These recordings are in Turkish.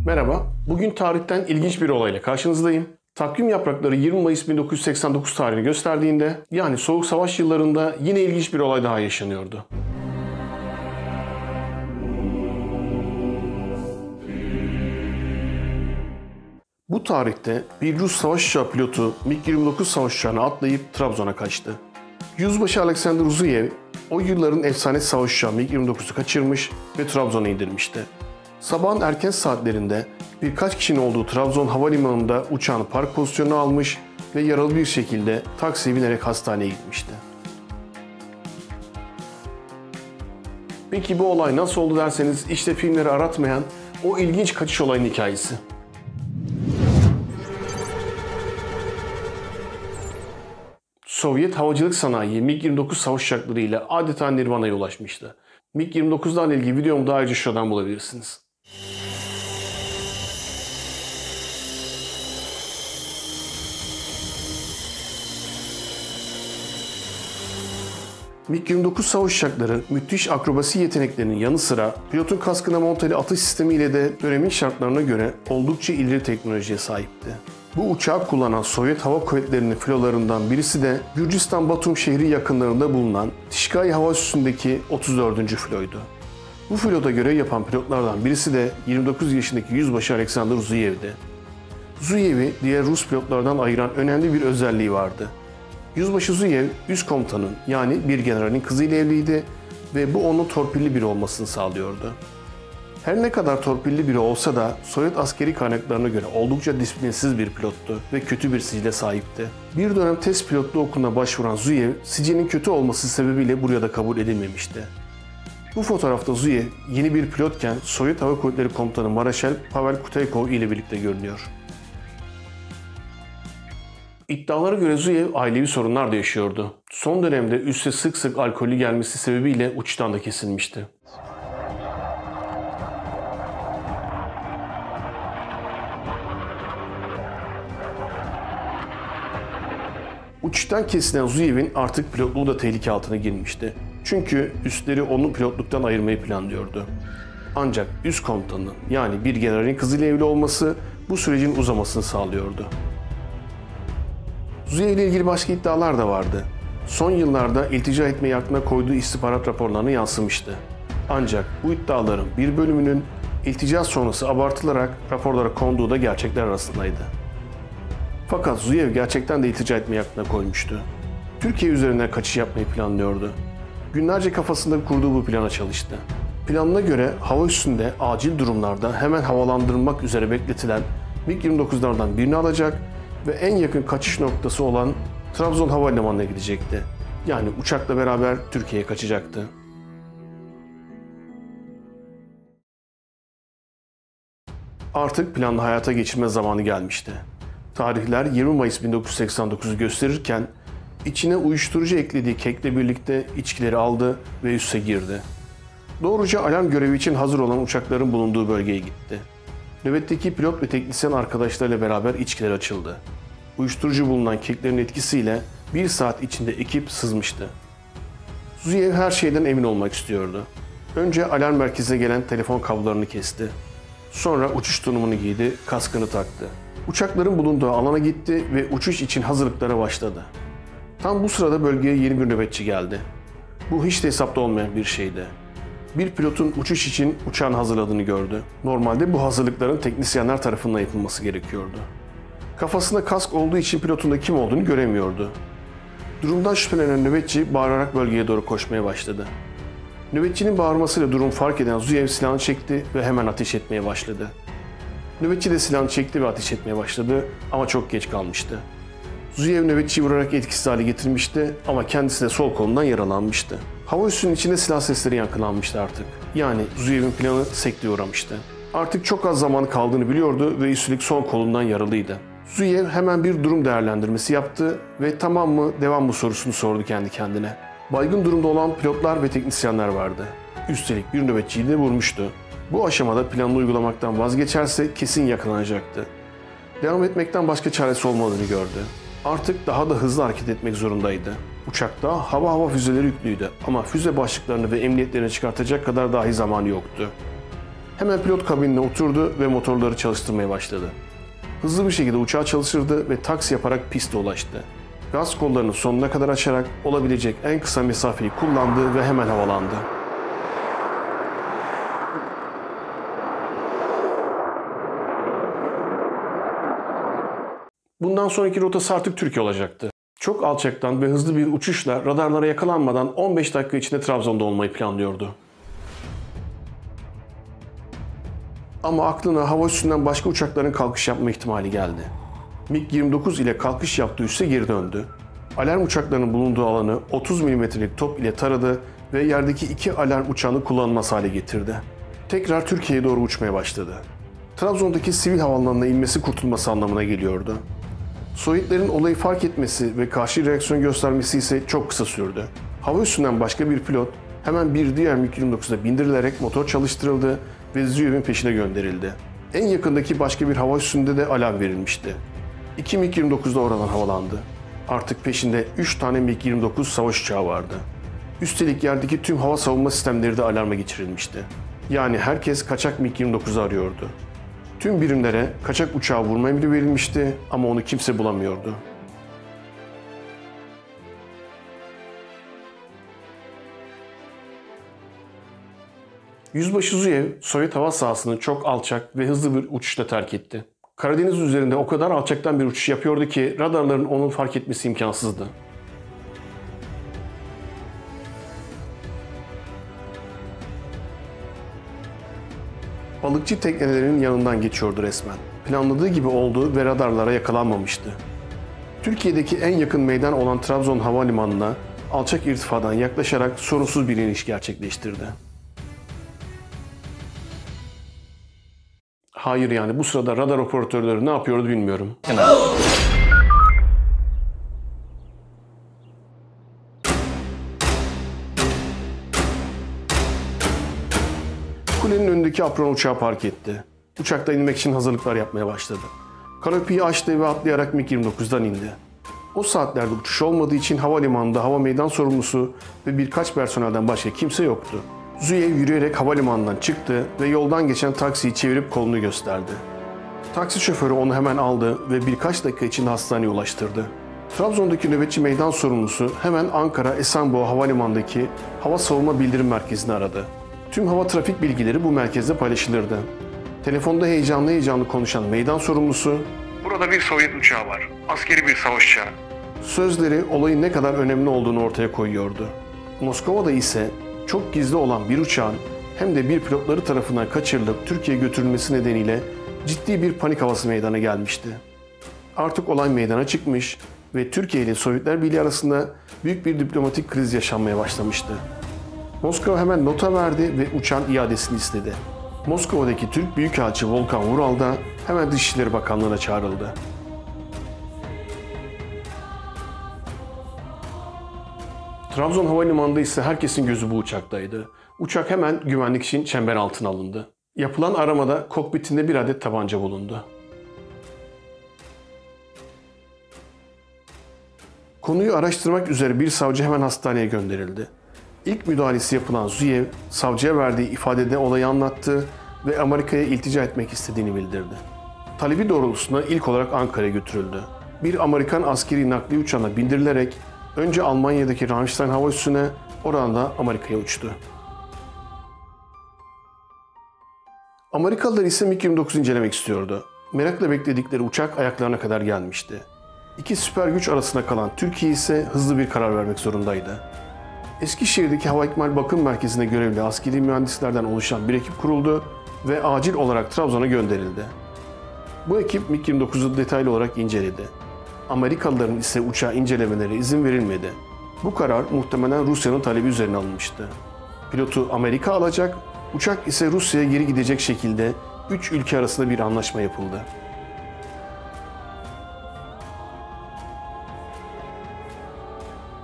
Merhaba, bugün tarihten ilginç bir olayla karşınızdayım. Takvim yaprakları 20 Mayıs 1989 tarihini gösterdiğinde, yani Soğuk Savaş yıllarında yine ilginç bir olay daha yaşanıyordu. Bu tarihte bir Rus savaş uçağı pilotu MiG-29 savaş uçağına atlayıp Trabzon'a kaçtı. Yüzbaşı Alexander Zuyev, o yılların efsane savaş uçağı MiG-29'u kaçırmış ve Trabzon'a indirmişti. Sabahın erken saatlerinde birkaç kişinin olduğu Trabzon Havalimanı'nda uçağın park pozisyonunu almış ve yaralı bir şekilde taksiye binerek hastaneye gitmişti. Peki bu olay nasıl oldu derseniz, işte filmleri aratmayan o ilginç kaçış olayının hikayesi. Sovyet havacılık sanayi MiG-29 savaş uçaklarıyla adeta Nirvana'ya ulaşmıştı. MiG-29'larla ilgili videomu da ayrıca şuradan bulabilirsiniz. MiG-29 savaş uçakları müthiş akrobasi yeteneklerinin yanı sıra pilotun kaskına monteli atış sistemiyle de dönemin şartlarına göre oldukça ileri teknolojiye sahipti. Bu uçağı kullanan Sovyet Hava Kuvvetleri'nin filolarından birisi de Gürcistan Batum şehri yakınlarında bulunan Tişkai Hava Üssü'ndeki 34. filoydu. Bu filoda görev yapan pilotlardan birisi de 29 yaşındaki yüzbaşı Alexander Zuyev'di. Zuyev'i diğer Rus pilotlardan ayıran önemli bir özelliği vardı. Yüzbaşı Zuyev, üst komutanın yani bir generalin kızıyla evliydi ve bu onun torpilli biri olmasını sağlıyordu. Her ne kadar torpilli biri olsa da Sovyet askeri kaynaklarına göre oldukça disiplinsiz bir pilottu ve kötü bir sicile sahipti. Bir dönem test pilotluğu okuluna başvuran Zuyev, sicilinin kötü olması sebebiyle buraya da kabul edilmemişti. Bu fotoğrafta Zuyev yeni bir pilotken Sovyet Hava Kuvvetleri Komutanı Maraşal Pavel Kuteykov ile birlikte görünüyor. İddialara göre Zuyev ailevi sorunlar da yaşıyordu. Son dönemde üste sık sık alkollü gelmesi sebebiyle uçuştan da kesilmişti. Uçuştan kesilen Zuyev'in artık pilotluğu da tehlike altına girmişti. Çünkü üstleri onu pilotluktan ayırmayı planlıyordu. Ancak üst komutanın yani bir generalin kızıyla evli olması bu sürecin uzamasını sağlıyordu. Zuyev ile ilgili başka iddialar da vardı. Son yıllarda iltica etmeyi aklına koyduğu istihbarat raporlarına yansımıştı. Ancak bu iddiaların bir bölümünün iltica sonrası abartılarak raporlara konduğu da gerçekler arasındaydı. Fakat Zuyev gerçekten de iltica etmeyi aklına koymuştu. Türkiye üzerinden kaçış yapmayı planlıyordu. Günlerce kafasında kurduğu bu plana çalıştı. Planına göre hava üssünde acil durumlarda hemen havalandırılmak üzere bekletilen MiG-29'lardan birini alacak ve en yakın kaçış noktası olan Trabzon Havalimanı'na gidecekti. Yani uçakla beraber Türkiye'ye kaçacaktı. Artık planlı hayata geçirme zamanı gelmişti. Tarihler 20 Mayıs 1989'u gösterirken içine uyuşturucu eklediği kekle birlikte içkileri aldı ve üsse girdi. Doğruca alarm görevi için hazır olan uçakların bulunduğu bölgeye gitti. Nöbetteki pilot ve teknisyen arkadaşlarıyla beraber içkiler açıldı. Uyuşturucu bulunan keklerin etkisiyle bir saat içinde ekip sızmıştı. Zuyev her şeyden emin olmak istiyordu. Önce alarm merkezine gelen telefon kablolarını kesti. Sonra uçuş tulumunu giydi, kaskını taktı. Uçakların bulunduğu alana gitti ve uçuş için hazırlıklara başladı. Tam bu sırada bölgeye yeni bir nöbetçi geldi. Bu hiç de hesapta olmayan bir şeydi. Bir pilotun uçuş için uçağını hazırladığını gördü. Normalde bu hazırlıkların teknisyenler tarafından yapılması gerekiyordu. Kafasında kask olduğu için pilotun da kim olduğunu göremiyordu. Durumdan şüphelenen nöbetçi bağırarak bölgeye doğru koşmaya başladı. Nöbetçinin bağırmasıyla durum fark eden Zuyev silahını çekti ve hemen ateş etmeye başladı. Nöbetçi de silahını çekti ve ateş etmeye başladı ama çok geç kalmıştı. Zuyev nöbetçiyi vurarak etkisiz hale getirmişti ama kendisi de sol kolundan yaralanmıştı. Hava üssünün içinde silah sesleri yankılanmıştı artık. Yani Zuyev'in planı sekteye uğramıştı. Artık çok az zaman kaldığını biliyordu ve üstelik sol kolundan yaralıydı. Zuyev hemen bir durum değerlendirmesi yaptı ve tamam mı devam mı sorusunu sordu kendi kendine. Baygın durumda olan pilotlar ve teknisyenler vardı. Üstelik bir nöbetçiyi de vurmuştu. Bu aşamada planını uygulamaktan vazgeçerse kesin yakalanacaktı. Devam etmekten başka çaresi olmadığını gördü. Artık daha da hızlı hareket etmek zorundaydı. Uçakta hava füzeleri yüklüydü ama füze başlıklarını ve emniyetlerini çıkartacak kadar dahi zamanı yoktu. Hemen pilot kabinine oturdu ve motorları çalıştırmaya başladı. Hızlı bir şekilde uçağı çalıştırdı ve taksi yaparak piste ulaştı. Gaz kollarını sonuna kadar açarak olabilecek en kısa mesafeyi kullandı ve hemen havalandı. Bundan sonraki rotası artık Türkiye olacaktı. Çok alçaktan ve hızlı bir uçuşla radarlara yakalanmadan 15 dakika içinde Trabzon'da olmayı planlıyordu. Ama aklına hava üstünden başka uçakların kalkış yapma ihtimali geldi. MiG-29 ile kalkış yaptığı üsse geri döndü. Alarm uçaklarının bulunduğu alanı 30 mm'lik top ile taradı ve yerdeki 2 alarm uçağını kullanılmaz hale getirdi. Tekrar Türkiye'ye doğru uçmaya başladı. Trabzon'daki sivil havaalanına inmesi kurtulması anlamına geliyordu. Sovyetlerin olayı fark etmesi ve karşı reaksiyon göstermesi ise çok kısa sürdü. Hava üstünden başka bir pilot hemen bir diğer MiG-29'a bindirilerek motor çalıştırıldı ve Zuyev'in peşine gönderildi. En yakındaki başka bir hava üssünde de alarm verilmişti. 2 MiG-29 da oradan havalandı. Artık peşinde 3 tane MiG-29 savaş uçağı vardı. Üstelik yerdeki tüm hava savunma sistemleri de alarma geçirilmişti. Yani herkes kaçak MiG-29'u arıyordu. Tüm birimlere kaçak uçağı vurma emri verilmişti ama onu kimse bulamıyordu. Yüzbaşı Zuyev, Sovyet hava sahasını çok alçak ve hızlı bir uçuşla terk etti. Karadeniz üzerinde o kadar alçaktan bir uçuş yapıyordu ki radarların onu fark etmesi imkansızdı. Balıkçı teknelerinin yanından geçiyordu resmen. Planladığı gibi oldu ve radarlara yakalanmamıştı. Türkiye'deki en yakın meydan olan Trabzon Havalimanı'na alçak irtifadan yaklaşarak sorunsuz bir iniş gerçekleştirdi. Hayır, yani bu sırada radar operatörleri ne yapıyordu bilmiyorum. Kulenin önündeki apron uçağı park etti. Uçaktan inmek için hazırlıklar yapmaya başladı. Kanopiyi açtı ve atlayarak MiG-29'dan indi. O saatlerde uçuş olmadığı için havalimanında hava meydan sorumlusu ve birkaç personelden başka kimse yoktu. Zuyev yürüyerek havalimanından çıktı ve yoldan geçen taksiyi çevirip kolunu gösterdi. Taksi şoförü onu hemen aldı ve birkaç dakika içinde hastaneye ulaştırdı. Trabzon'daki nöbetçi meydan sorumlusu hemen Ankara Esenboğa Havalimanı'ndaki Hava Savunma Bildirim Merkezi'ni aradı. Tüm hava trafik bilgileri bu merkezde paylaşılırdı. Telefonda heyecanlı konuşan meydan sorumlusu, "Burada bir Sovyet uçağı var, askeri bir savaş uçağı." Sözleri olayın ne kadar önemli olduğunu ortaya koyuyordu. Moskova'da ise çok gizli olan bir uçağın hem de bir pilotları tarafından kaçırılıp Türkiye'ye götürülmesi nedeniyle ciddi bir panik havası meydana gelmişti. Artık olay meydana çıkmış ve Türkiye ile Sovyetler Birliği arasında büyük bir diplomatik kriz yaşanmaya başlamıştı. Moskova hemen nota verdi ve uçağın iadesini istedi. Moskova'daki Türk Büyükelçi Volkan Vural da hemen Dışişleri Bakanlığı'na çağrıldı. Trabzon Havalimanı'nda ise herkesin gözü bu uçaktaydı. Uçak hemen güvenlik için çember altına alındı. Yapılan aramada kokpitinde bir adet tabanca bulundu. Konuyu araştırmak üzere bir savcı hemen hastaneye gönderildi. İlk müdahalesi yapılan Zuyev, savcıya verdiği ifadede olayı anlattı ve Amerika'ya iltica etmek istediğini bildirdi. Talebi doğrultusunda ilk olarak Ankara'ya götürüldü. Bir Amerikan askeri nakliye uçağına bindirilerek önce Almanya'daki Ramstein hava üssüne, oradan da Amerika'ya uçtu. Amerikalılar ise MiG-29 incelemek istiyordu. Merakla bekledikleri uçak ayaklarına kadar gelmişti. İki süper güç arasında kalan Türkiye ise hızlı bir karar vermek zorundaydı. Eskişehir'deki Hava İkmal Bakım Merkezi'nde görevli askeri mühendislerden oluşan bir ekip kuruldu ve acil olarak Trabzon'a gönderildi. Bu ekip MiG-29'u detaylı olarak inceledi. Amerikalıların ise uçağı incelemelerine izin verilmedi. Bu karar muhtemelen Rusya'nın talebi üzerine alınmıştı. Pilotu Amerika alacak, uçak ise Rusya'ya geri gidecek şekilde 3 ülke arasında bir anlaşma yapıldı.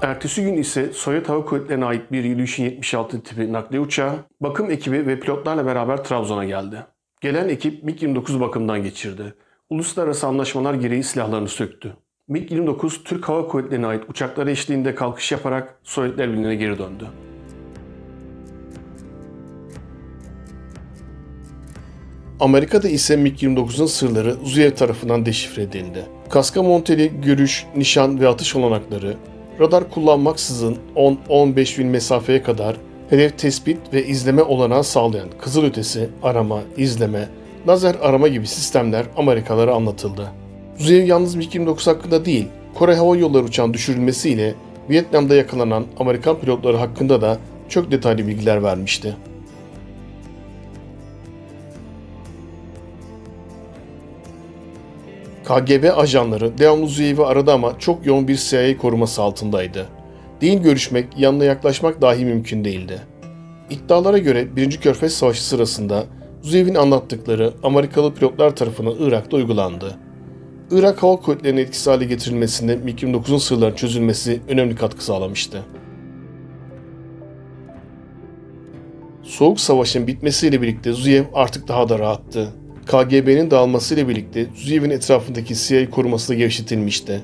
Ertesi gün ise Sovyet Hava Kuvvetleri'ne ait bir Ilyushin 76 tipi nakliye uçağı, bakım ekibi ve pilotlarla beraber Trabzon'a geldi. Gelen ekip MiG-29 bakımdan geçirdi. Uluslararası anlaşmalar gereği silahlarını söktü. MiG-29 Türk Hava Kuvvetleri'ne ait uçaklar eşliğinde kalkış yaparak Sovyetler Birliği'ne geri döndü. Amerika'da ise MiG-29'un sırları Zuyev tarafından deşifre edildi. Kaska monteli görüş, nişan ve atış olanakları, radar kullanmaksızın 10-15 mil mesafeye kadar hedef tespit ve izleme olanağı sağlayan kızılötesi arama, izleme, lazer arama gibi sistemler Amerikalılara anlatıldı. Zuyev yalnız MiG-29 hakkında değil, Kore Hava Yolları uçağın düşürülmesiyle Vietnam'da yakalanan Amerikan pilotları hakkında da çok detaylı bilgiler vermişti. KGB ajanları devamlı Zuyev'i aradı ama çok yoğun bir CIA koruması altındaydı. Değil görüşmek, yanına yaklaşmak dahi mümkün değildi. İddialara göre 1. Körfez Savaşı sırasında Zuyev'in anlattıkları Amerikalı pilotlar tarafından Irak'ta uygulandı. Irak Hava Kuvvetleri'nin etkisiz hale getirilmesinde MiG-29'un sırlarının çözülmesi önemli katkı sağlamıştı. Soğuk Savaş'ın bitmesiyle birlikte Zuyev artık daha da rahattı. KGB'nin dağılmasıyla birlikte Zuyev'in etrafındaki CIA koruması da gevşetilmişti.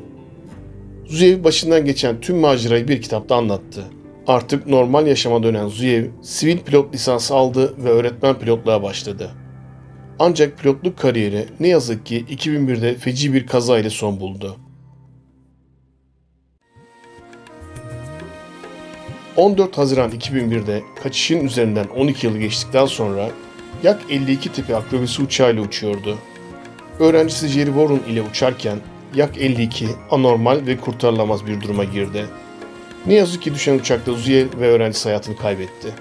Zuyev başından geçen tüm macerayı bir kitapta anlattı. Artık normal yaşama dönen Zuyev, sivil pilot lisansı aldı ve öğretmen pilotluğa başladı. Ancak pilotluk kariyeri ne yazık ki 2001'de feci bir kaza ile son buldu. 14 Haziran 2001'de kaçışın üzerinden 12 yıl geçtikten sonra Yak 52 tipi akrobasi uçağıyla uçuyordu. Öğrencisi Jerry Warren ile uçarken Yak 52 anormal ve kurtarılamaz bir duruma girdi. Ne yazık ki düşen uçakta Zuyev ve öğrencisi hayatını kaybetti.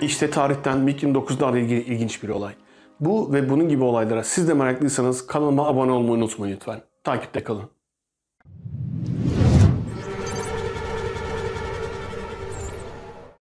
İşte tarihten MiG-29'larla ilgili ilginç bir olay. Bu ve bunun gibi olaylara siz de meraklıysanız kanalıma abone olmayı unutmayın lütfen. Takipte kalın.